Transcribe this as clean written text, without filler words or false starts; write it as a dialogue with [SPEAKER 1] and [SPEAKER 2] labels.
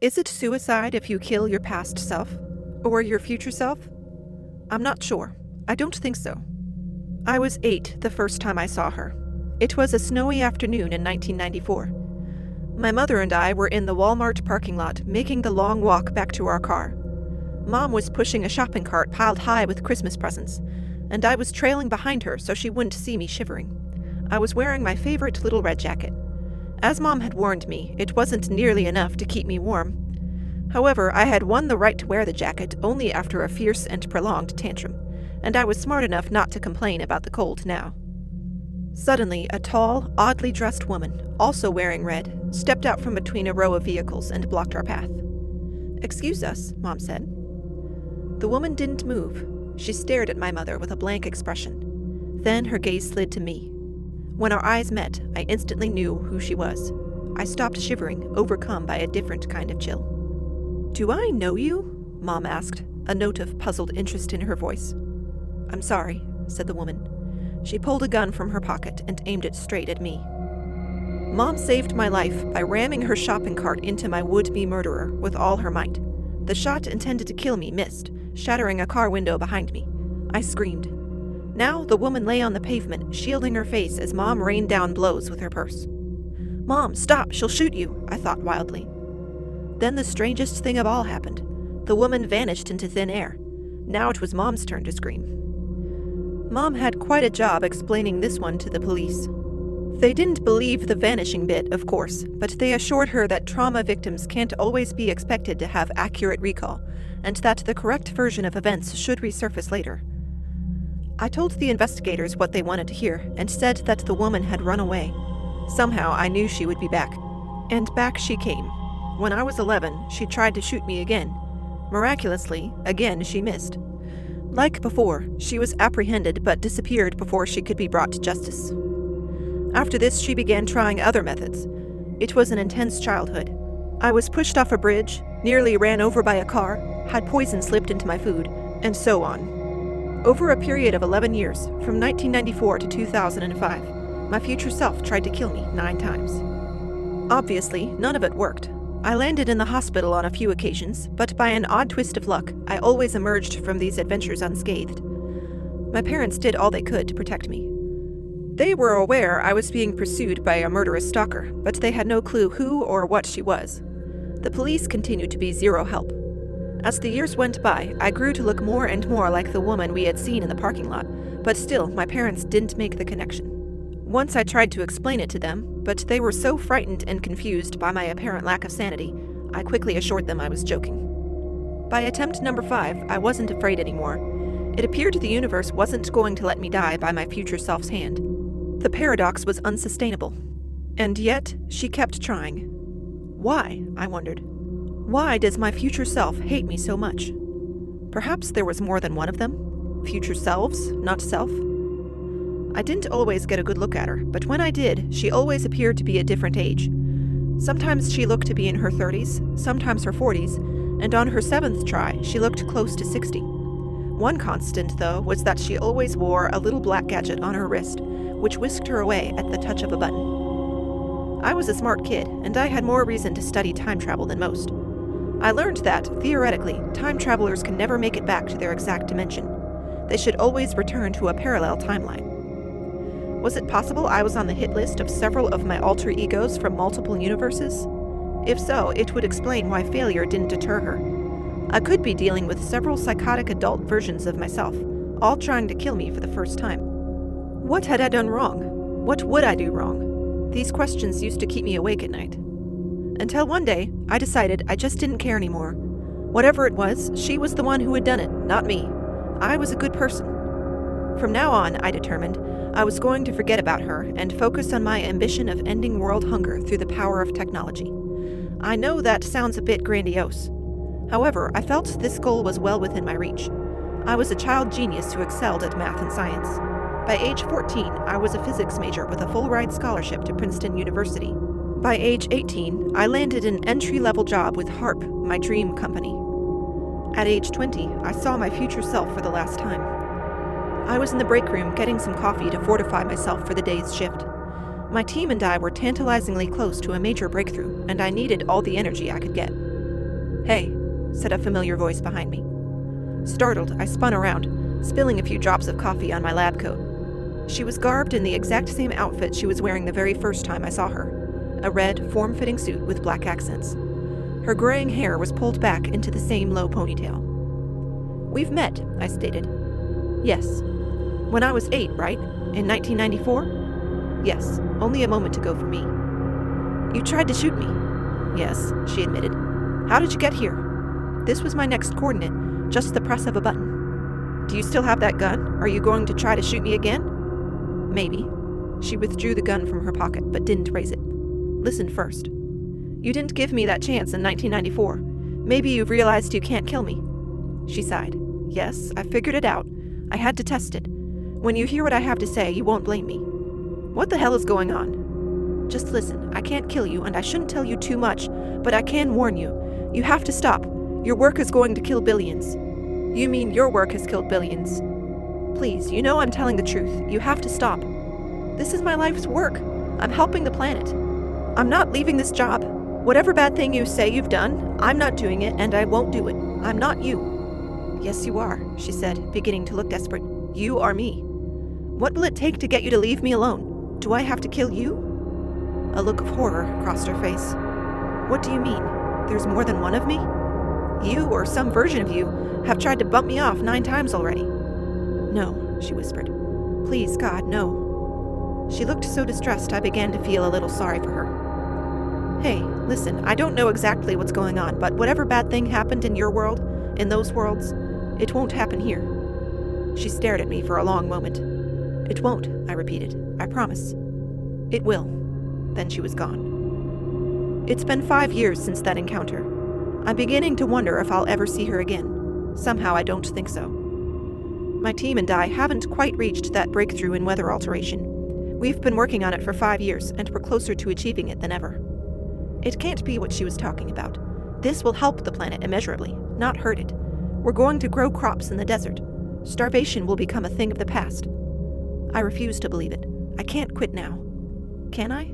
[SPEAKER 1] Is it suicide if you kill your past self? Or your future self? I'm not sure. I don't think so. I was 8 the first time I saw her. It was a snowy afternoon in 1994. My mother and I were in the Walmart parking lot making the long walk back to our car. Mom was pushing a shopping cart piled high with Christmas presents, and I was trailing behind her so she wouldn't see me shivering. I was wearing my favorite little red jacket. As Mom had warned me, it wasn't nearly enough to keep me warm. However, I had won the right to wear the jacket only after a fierce and prolonged tantrum, and I was smart enough not to complain about the cold now. Suddenly, a tall, oddly dressed woman, also wearing red, stepped out from between a row of vehicles and blocked our path. "Excuse us," Mom said. The woman didn't move. She stared at my mother with a blank expression. Then her gaze slid to me. When our eyes met, I instantly knew who she was. I stopped shivering, overcome by a different kind of chill. "Do I know you?" Mom asked, a note of puzzled interest in her voice. "I'm sorry," said the woman. She pulled a gun from her pocket and aimed it straight at me. Mom saved my life by ramming her shopping cart into my would-be murderer with all her might. The shot intended to kill me missed, shattering a car window behind me. I screamed. Now the woman lay on the pavement, shielding her face as Mom rained down blows with her purse. "Mom, stop, she'll shoot you," I thought wildly. Then the strangest thing of all happened. The woman vanished into thin air. Now it was Mom's turn to scream. Mom had quite a job explaining this one to the police. They didn't believe the vanishing bit, of course, but they assured her that trauma victims can't always be expected to have accurate recall, and that the correct version of events should resurface later. I told the investigators what they wanted to hear, and said that the woman had run away. Somehow I knew she would be back. And back she came. When I was 11, she tried to shoot me again. Miraculously, again she missed. Like before, she was apprehended but disappeared before she could be brought to justice. After this, she began trying other methods. It was an intense childhood. I was pushed off a bridge, nearly ran over by a car, had poison slipped into my food, and so on. Over a period of 11 years, from 1994 to 2005, my future self tried to kill me 9 times. Obviously, none of it worked. I landed in the hospital on a few occasions, but by an odd twist of luck, I always emerged from these adventures unscathed. My parents did all they could to protect me. They were aware I was being pursued by a murderous stalker, but they had no clue who or what she was. The police continued to be zero help. As the years went by, I grew to look more and more like the woman we had seen in the parking lot, but still, my parents didn't make the connection. Once I tried to explain it to them, but they were so frightened and confused by my apparent lack of sanity, I quickly assured them I was joking. By attempt number 5, I wasn't afraid anymore. It appeared the universe wasn't going to let me die by my future self's hand. The paradox was unsustainable. And yet, she kept trying. Why, I wondered. Why does my future self hate me so much? Perhaps there was more than one of them? Future selves, not self? I didn't always get a good look at her, but when I did, she always appeared to be a different age. Sometimes she looked to be in her 30s, sometimes her 40s, and on her 7th try, she looked close to 60. One constant, though, was that she always wore a little black gadget on her wrist, which whisked her away at the touch of a button. I was a smart kid, and I had more reason to study time travel than most. I learned that, theoretically, time travelers can never make it back to their exact dimension. They should always return to a parallel timeline. Was it possible I was on the hit list of several of my alter egos from multiple universes? If so, it would explain why failure didn't deter her. I could be dealing with several psychotic adult versions of myself, all trying to kill me for the first time. What had I done wrong? What would I do wrong? These questions used to keep me awake at night. Until one day, I decided I just didn't care anymore. Whatever it was, she was the one who had done it, not me. I was a good person. From now on, I determined, I was going to forget about her and focus on my ambition of ending world hunger through the power of technology. I know that sounds a bit grandiose. However, I felt this goal was well within my reach. I was a child genius who excelled at math and science. By age 14, I was a physics major with a full-ride scholarship to Princeton University. By age 18, I landed an entry-level job with HARP, my dream company. At age 20, I saw my future self for the last time. I was in the break room getting some coffee to fortify myself for the day's shift. My team and I were tantalizingly close to a major breakthrough, and I needed all the energy I could get. "Hey," said a familiar voice behind me. Startled, I spun around, spilling a few drops of coffee on my lab coat. She was garbed in the exact same outfit she was wearing the very first time I saw her, a red, form-fitting suit with black accents. Her graying hair was pulled back into the same low ponytail. "We've met," I stated. "Yes." "When I was 8, right? In 1994? "Yes, only a moment ago for me." "You tried to shoot me." "Yes," she admitted. "How did you get here?" "This was my next coordinate, just the press of a button." "Do you still have that gun? Are you going to try to shoot me again?" "Maybe." She withdrew the gun from her pocket, but didn't raise it. "Listen first. You didn't give me that chance in 1994. Maybe you've realized you can't kill me." She sighed. "Yes, I figured it out. I had to test it. When you hear what I have to say, you won't blame me." "What the hell is going on?" "Just listen. I can't kill you, and I shouldn't tell you too much, but I can warn you. You have to stop. Your work is going to kill billions." "You mean your work has killed billions?" "Please, you know I'm telling the truth. You have to stop. This is my life's work. I'm helping the planet. I'm not leaving this job. Whatever bad thing you say you've done, I'm not doing it, and I won't do it. I'm not you." "Yes, you are," she said, beginning to look desperate. "You are me. What will it take to get you to leave me alone? Do I have to kill you?" A look of horror crossed her face. "What do you mean? There's more than one of me? You, or some version of you, have tried to bump me off 9 times already." "No," she whispered. "Please, God, no." She looked so distressed I began to feel a little sorry for her. "Hey, listen, I don't know exactly what's going on, but whatever bad thing happened in your world, in those worlds, it won't happen here." She stared at me for a long moment. "It won't," I repeated. "I promise." "It will." Then she was gone. It's been 5 years since that encounter. I'm beginning to wonder if I'll ever see her again. Somehow I don't think so. My team and I haven't quite reached that breakthrough in weather alteration. We've been working on it for 5 years, and we're closer to achieving it than ever. It can't be what she was talking about. This will help the planet immeasurably, not hurt it. We're going to grow crops in the desert. Starvation will become a thing of the past. I refuse to believe it. I can't quit now. Can I?